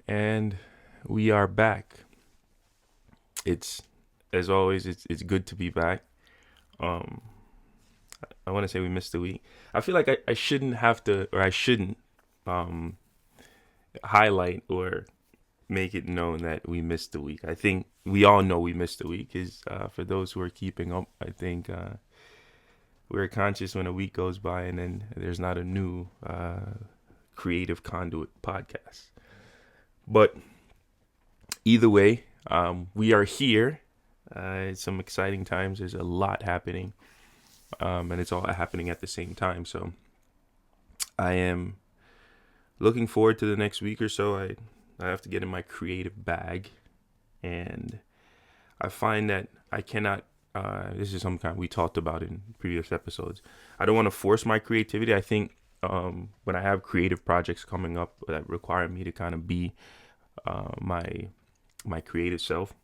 And we are back. It's as always, it's good to be back. Um, I want to say we missed a week. I feel like I shouldn't have to, or I shouldn't um, highlight or make it known that we missed a week. I think we all know we missed a week. Is for those who are keeping up, I think we're conscious when a week goes by and then there's not a new creative conduit podcast. But either way, we are here. It's some exciting times. There's a lot happening, and it's all happening at the same time. So I am looking forward to the next week or so. I have to get in my creative bag, and I find that I cannot. This is something we talked about in previous episodes. I don't want to force my creativity. I think when I have creative projects coming up that require me to kind of be my creative self,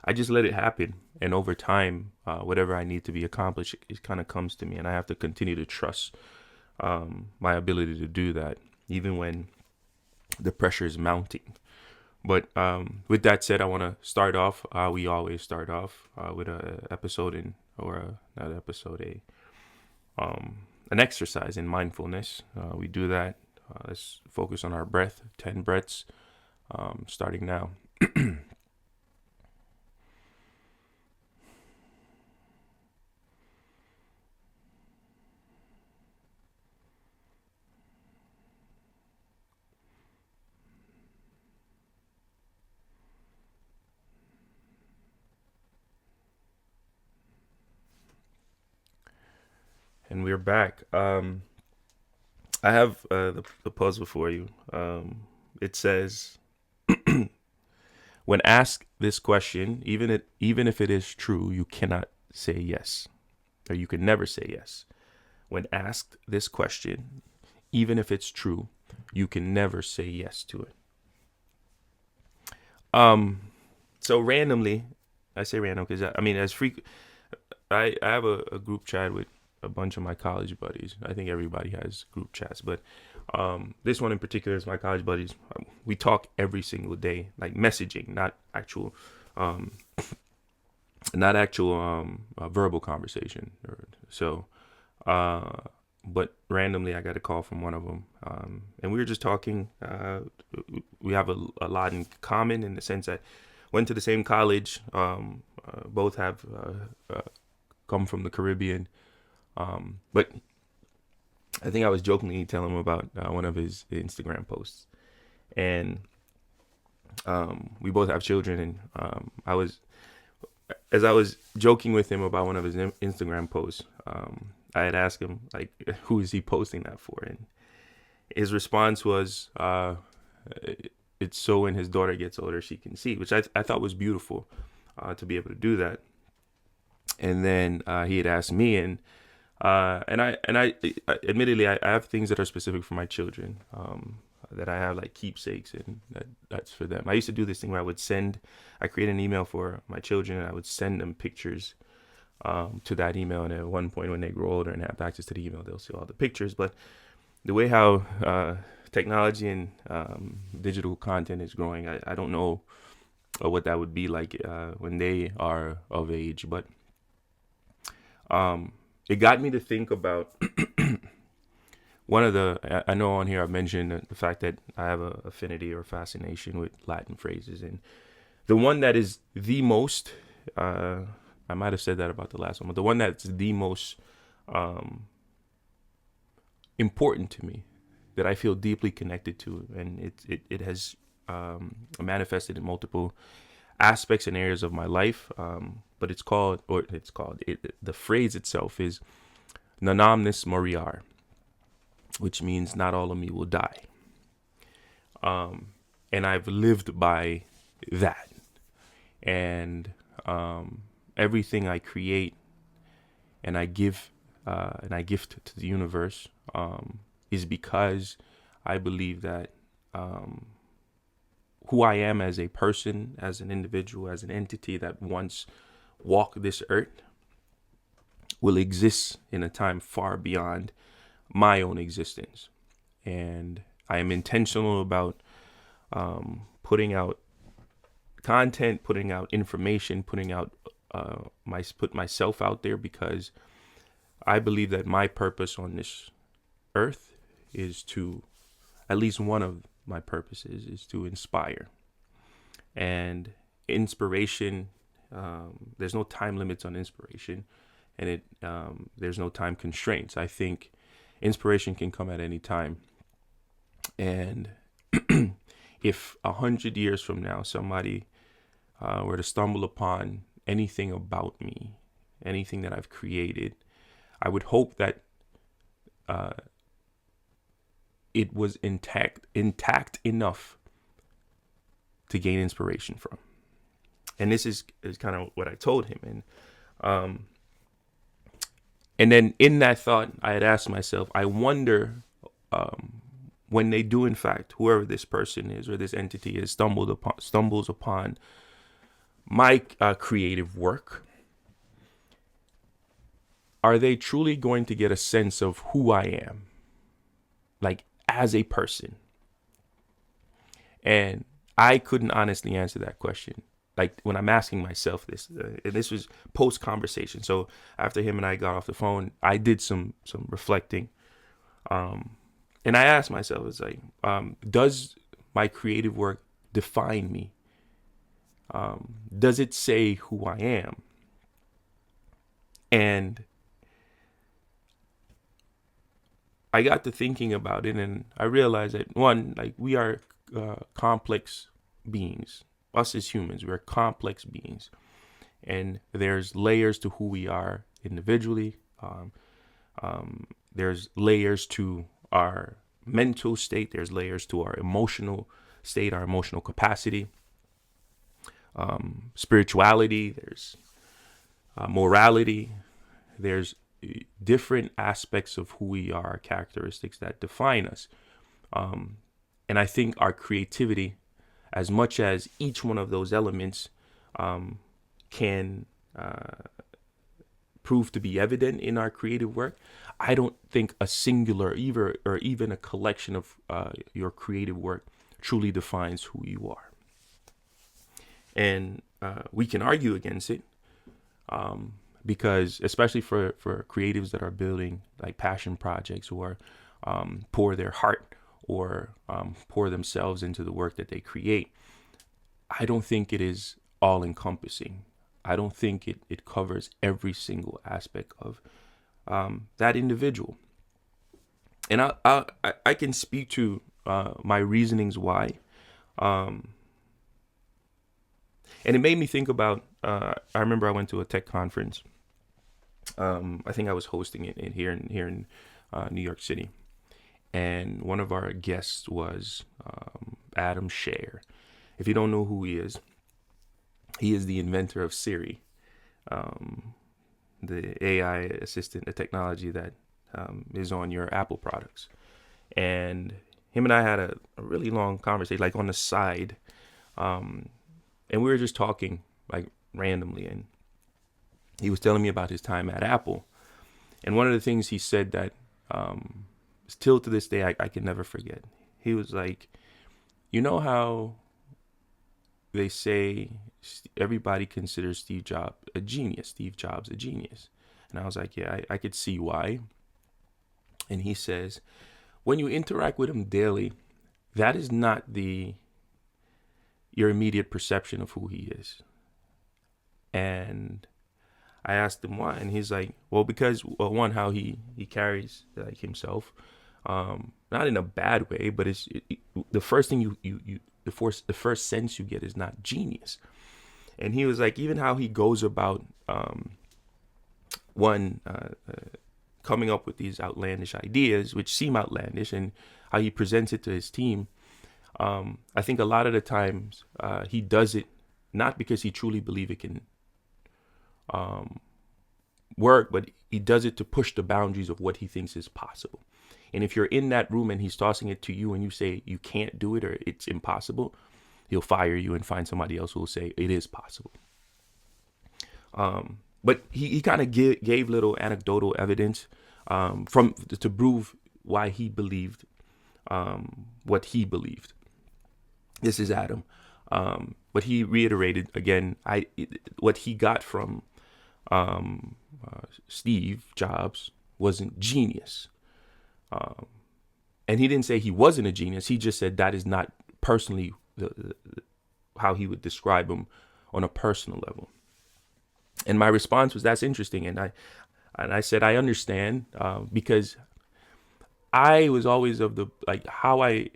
I just let it happen. And over time, whatever I need to be accomplished, it kind of comes to me. And I have to continue to trust my ability to do that, even when the pressure is mounting. But with that said, I want to start off. We always start off with a episode not an episode, an exercise in mindfulness. We do that. Let's focus on our breath. 10 breaths, starting now. And we're back. I have the puzzle for you. It says, when asked this question, even if it is true, you cannot say yes, or you can never say yes. When asked this question, even if it's true, you can never say yes to it. So randomly, I say random because I mean, I have a group chat with a bunch of my college buddies. I think everybody has group chats, but this one in particular is my college buddies. We talk every single day, like messaging, um, not actual verbal conversation. So, but randomly, I got a call from one of them, and we were just talking. We have a lot in common in the sense that went to the same college. Both have come from the Caribbean. But I think I was jokingly telling him about one of his Instagram posts, and we both have children, and as I was joking with him about one of his Instagram posts, I had asked him like, who is he posting that for, and his response was, "It's so when his daughter gets older, she can see," which I thought was beautiful, to be able to do that. And then he had asked me, and I admittedly I have things that are specific for my children, that I have like keepsakes, and that's for them. I used to do this thing where I create an email for my children, and I would send them pictures to that email. And at one point when they grow older and have access to the email, they'll see all the pictures. But the way how technology and digital content is growing, I don't know what that would be like when they are of age. But it got me to think about I know on here I've mentioned the fact that I have a affinity or fascination with Latin phrases, and the one that is the most, I might have said that about the last one, but the one that's the most important to me, that I feel deeply connected to, and it has manifested in multiple aspects and areas of my life. But the phrase itself is "non omnis moriar," which means not all of me will die. And I've lived by that. And everything I create and I gift to the universe is because I believe that who I am as a person, as an individual, as an entity that once walked this earth will exist in a time far beyond my own existence. And I am intentional about putting out content, putting out information, putting out put myself out there, because I believe that my purpose on this earth is to, at least one of my purposes is to inspire. And inspiration, there's no time limits on inspiration, and there's no time constraints. I think inspiration can come at any time. And if 100 years from now somebody were to stumble upon anything about me, anything that I've created, I would hope that it was intact enough to gain inspiration from. And this is kind of what I told him. And then in that thought, I had asked myself, I wonder when they do, in fact, whoever this person is or this entity is stumbles upon my creative work, are they truly going to get a sense of who I am, like as a person? And I couldn't honestly answer that question. Like when I'm asking myself this, and this was post conversation. So after him and I got off the phone, I did some reflecting. And I asked myself, it's like, does my creative work define me? Does it say who I am? And I got to thinking about it, and I realized that, one, like, we are complex beings. Us as humans, we're complex beings. And there's layers to who we are individually. There's layers to our mental state. There's layers to our emotional state, our emotional capacity. Spirituality. There's morality. There's different aspects of who we are, characteristics that define us. And I think our creativity, as much as each one of those elements can prove to be evident in our creative work, I don't think a singular or even a collection of your creative work truly defines who you are. And we can argue against it, because especially for creatives that are building like passion projects, or pour their heart or pour themselves into the work that they create, I don't think it is all encompassing. I don't think it covers every single aspect of that individual. And I can speak to my reasonings why. And it made me think about, I remember I went to a tech conference. I think I was hosting it here in New York City. And one of our guests was Adam Scher. If you don't know who he is the inventor of Siri, the AI assistant, the technology that is on your Apple products. And him and I had a really long conversation, like on the side. And we were just talking like randomly. And he was telling me about his time at Apple. And one of the things he said that still to this day I can never forget. He was like, you know how they say everybody considers Steve Jobs a genius. And I was like, yeah, I could see why. And he says, when you interact with him daily, that is not your immediate perception of who he is. And I asked him why, and he's like, well, because one, how he carries like himself, not in a bad way, but the first thing the first sense you get is not genius. And he was like, even how he goes about coming up with these outlandish ideas, which seem outlandish, and how he presents it to his team. I think a lot of the times he does it not because he truly believes it can work, but he does it to push the boundaries of what he thinks is possible. And if you're in that room and he's tossing it to you and you say you can't do it or it's impossible, he'll fire you and find somebody else who will say it is possible. But he kind of gave little anecdotal evidence to prove why he believed what he believed. This is Adam. But he reiterated again, what he got from Steve Jobs wasn't genius. And he didn't say he wasn't a genius. He just said that is not personally how he would describe him on a personal level. And my response was, that's interesting. And I said, I understand, because I was always of the, like, how I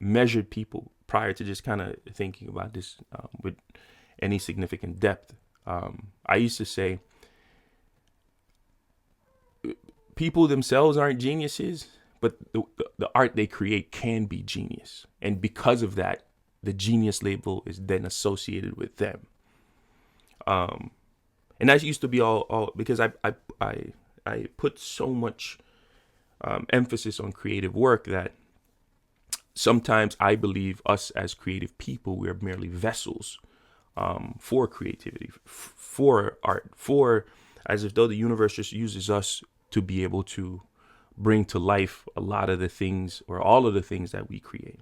measured people prior to just kind of thinking about this with any significant depth. I used to say people themselves aren't geniuses, but the art they create can be genius. And because of that, the genius label is then associated with them. And that used to be all because I put so much emphasis on creative work that sometimes I believe us as creative people, we are merely vessels for creativity, for art, for, as if though the universe just uses us to be able to bring to life a lot of the things or all of the things that we create.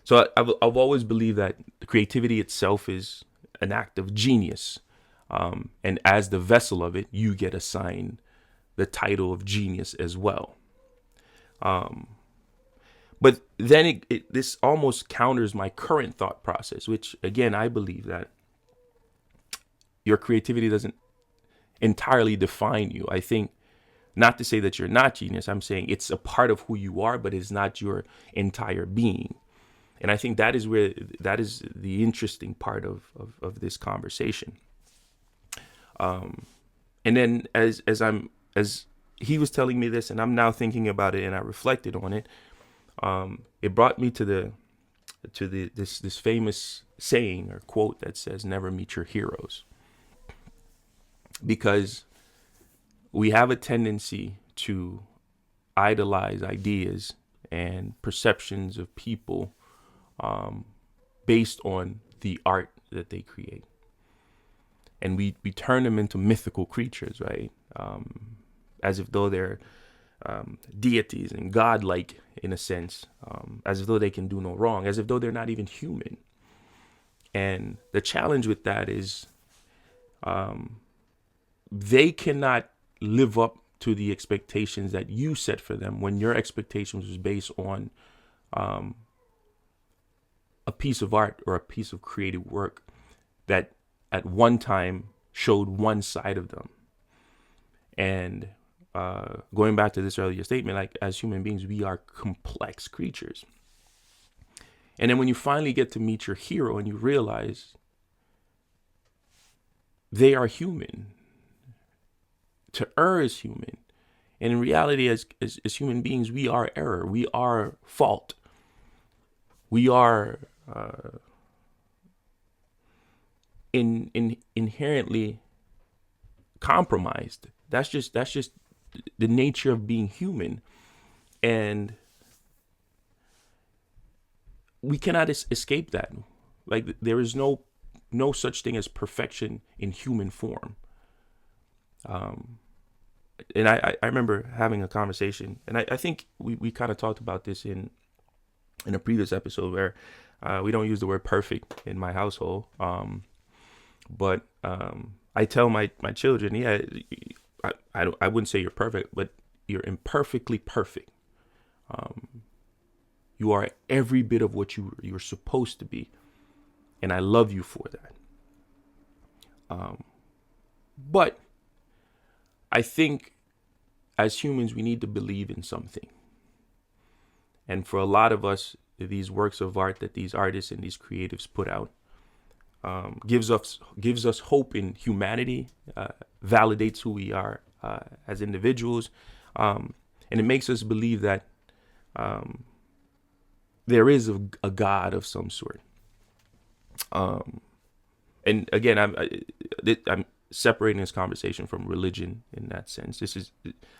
So I've always believed that creativity itself is an act of genius. And as the vessel of it, you get assigned the title of genius as well. But then this almost counters my current thought process, which, again, I believe that your creativity doesn't entirely define you. I think, not to say that you're not genius, I'm saying it's a part of who you are, but it's not your entire being. And I think that is the interesting part of this conversation. And then as he was telling me this, and I'm now thinking about it, and I reflected on it. It brought me to this famous saying or quote that says, "Never meet your heroes," because we have a tendency to idolize ideas and perceptions of people based on the art that they create. And we turn them into mythical creatures, right? As if though they're deities and godlike in a sense, as if though they can do no wrong, as if though they're not even human. And the challenge with that is they cannot live up to the expectations that you set for them when your expectations was based on a piece of art or a piece of creative work that at one time showed one side of them. And going back to this earlier statement, like, as human beings, we are complex creatures. And then when you finally get to meet your hero and you realize they are human, to err is human. And in reality, as human beings, we are error. We are fault. We are inherently compromised. That's just the nature of being human. And we cannot escape that. Like, there is no such thing as perfection in human form. And I remember having a conversation, and I think we kind of talked about this in a previous episode, where we don't use the word perfect in my household. But I tell my children, yeah, I wouldn't say you're perfect, but you're imperfectly perfect. You are every bit of what you're supposed to be, and I love you for that. But I think as humans, we need to believe in something. And for a lot of us, these works of art that these artists and these creatives put out gives us hope in humanity, validates who we are as individuals, and it makes us believe that there is a God of some sort. And again, I'm separating this conversation from religion in that sense.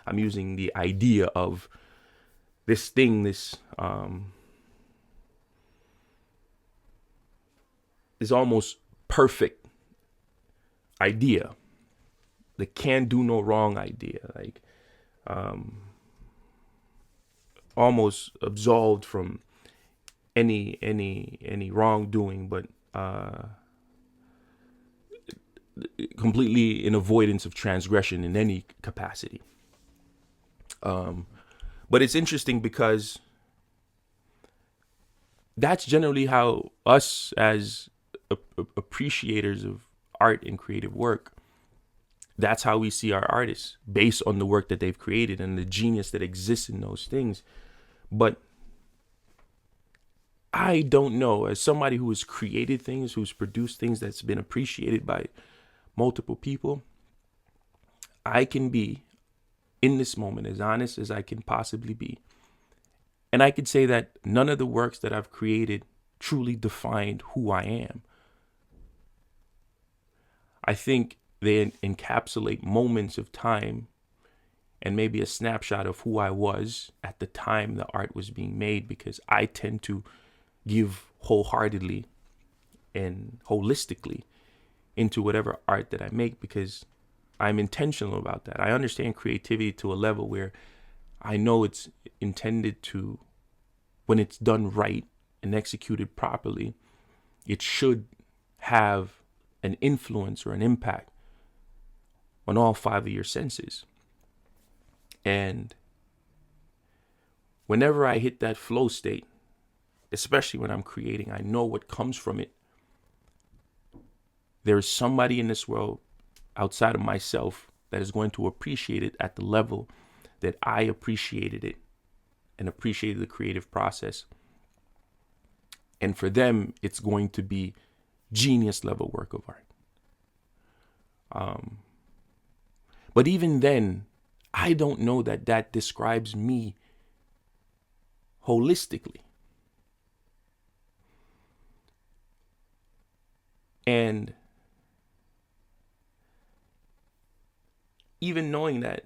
I'm using the idea of this thing, this almost perfect idea, the can do no wrong idea. Like, almost absolved from any wrongdoing, but completely in avoidance of transgression in any capacity. But it's interesting because that's generally how us as appreciators of art and creative work, that's how we see our artists based on the work that they've created and the genius that exists in those things. But I don't know, as somebody who has created things, who's produced things that's been appreciated by multiple people, I can be in this moment as honest as I can possibly be. And I could say that none of the works that I've created truly defined who I am. I think they encapsulate moments of time and maybe a snapshot of who I was at the time the art was being made, because I tend to give wholeheartedly and holistically into whatever art that I make, because I'm intentional about that. I understand creativity to a level where I know it's intended to, when it's done right and executed properly, it should have an influence or an impact on all five of your senses. And whenever I hit that flow state, especially when I'm creating, I know what comes from it. There is somebody in this world outside of myself that is going to appreciate it at the level that I appreciated it and appreciated the creative process. And for them, it's going to be genius level work of art. But even then, I don't know that that describes me holistically. And even knowing that,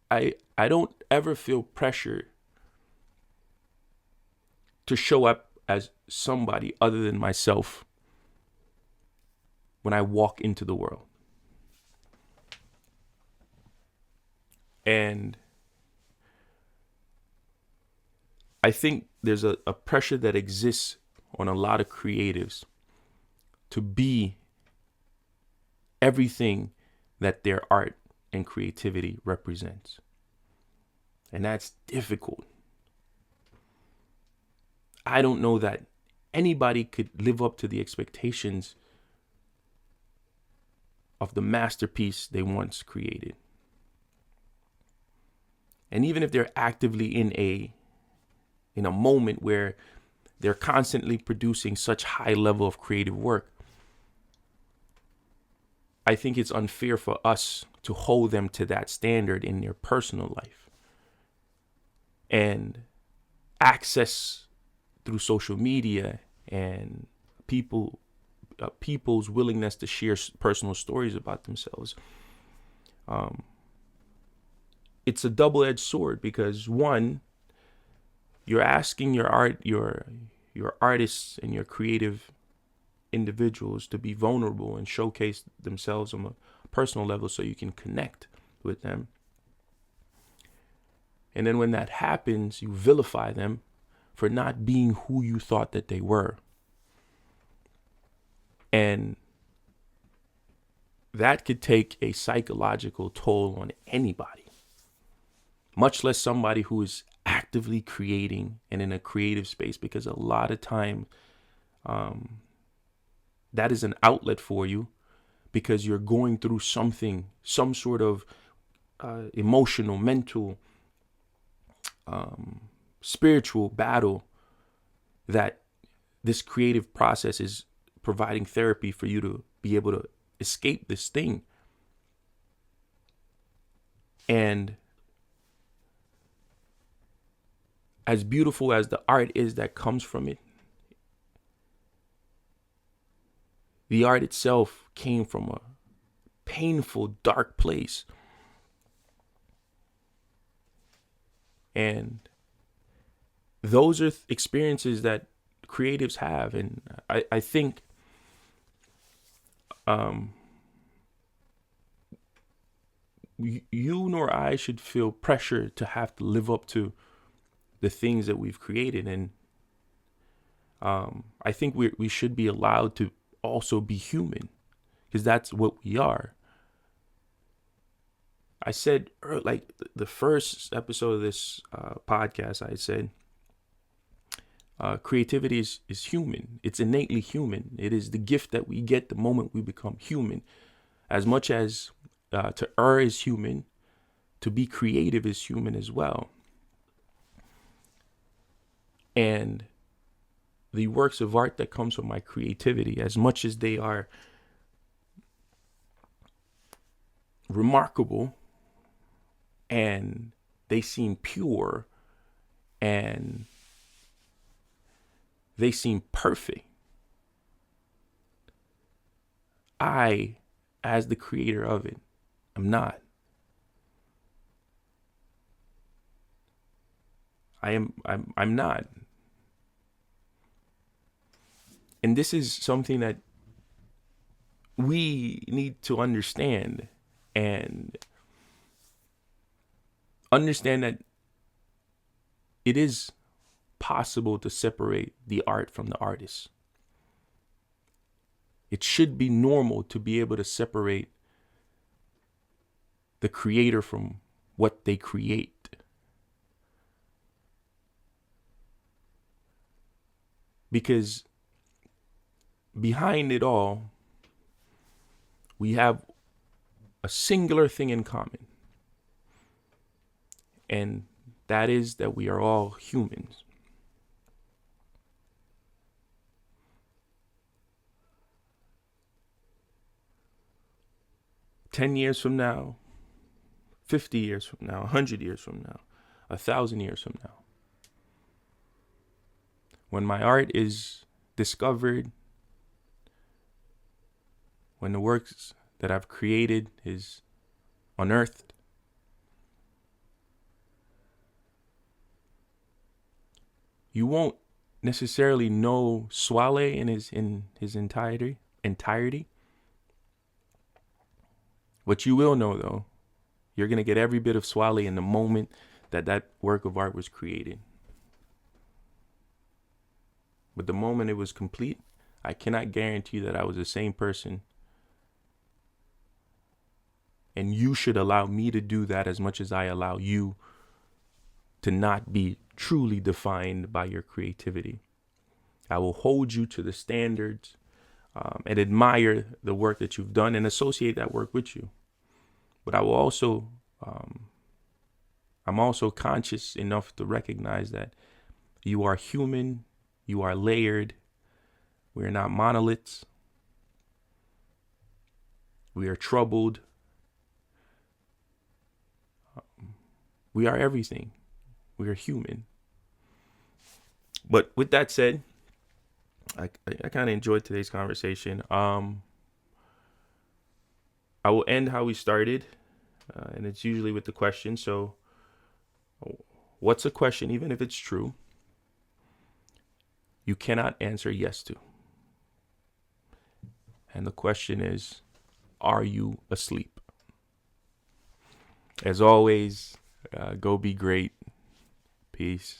I don't ever feel pressure to show up as somebody other than myself when I walk into the world. And I think there's a pressure that exists on a lot of creatives to be everything that their art and creativity represents. And that's difficult. I don't know that anybody could live up to the expectations of the masterpiece they once created. And even if they're actively in a moment where they're constantly producing such high level of creative work, I think it's unfair for us to hold them to that standard in their personal life. And access through social media and people's willingness to share personal stories about themselves, it's a double-edged sword, because one, you're asking your artists and your creative individuals to be vulnerable and showcase themselves on a personal level so you can connect with them. And then when that happens, you vilify them for not being who you thought that they were. And that could take a psychological toll on anybody, much less somebody who is actively creating and in a creative space, because a lot of time that is an outlet for you because you're going through something, some sort of emotional, mental, spiritual battle, that this creative process is providing therapy for you to be able to escape this thing. And as beautiful as the art is that comes from it, the art itself came from a painful, dark place. And those are experiences that creatives have. And I think you nor I should feel pressure to have to live up to the things that we've created. And I think we should be allowed to also be human, because that's what we are. I said, like the first episode of this podcast, I said, creativity is human. It's innately human. It is the gift that we get the moment we become human. As much as to err is human, to be creative is human as well. And the works of art that comes from my creativity, as much as they are remarkable and they seem pure and they seem perfect, I, as the creator of it, am not. I'm not. And this is something that we need to understand, and understand that it is possible to separate the art from the artist. It should be normal to be able to separate the creator from what they create. Because behind it all, we have a singular thing in common. And that is that we are all humans. $10 years from now, 50 years from now, 100 years from now, 1,000 years from now, when my art is discovered, when the works that I've created is unearthed, you won't necessarily know Swale in his entirety. What you will know, though, you're going to get every bit of Swale in the moment that work of art was created. But the moment it was complete, I cannot guarantee that I was the same person. And you should allow me to do that as much as I allow you to not be truly defined by your creativity. I will hold you to the standards and admire the work that you've done and associate that work with you. But I will also, I'm also conscious enough to recognize that you are human, you are layered, we are not monoliths, we are troubled, we are everything, we are human. But with that said, I kind of enjoyed today's conversation. I will end how we started, and it's usually with the question. So, what's a question, even if it's true, you cannot answer yes to? And the question is, are you asleep? As always, go be great. Peace.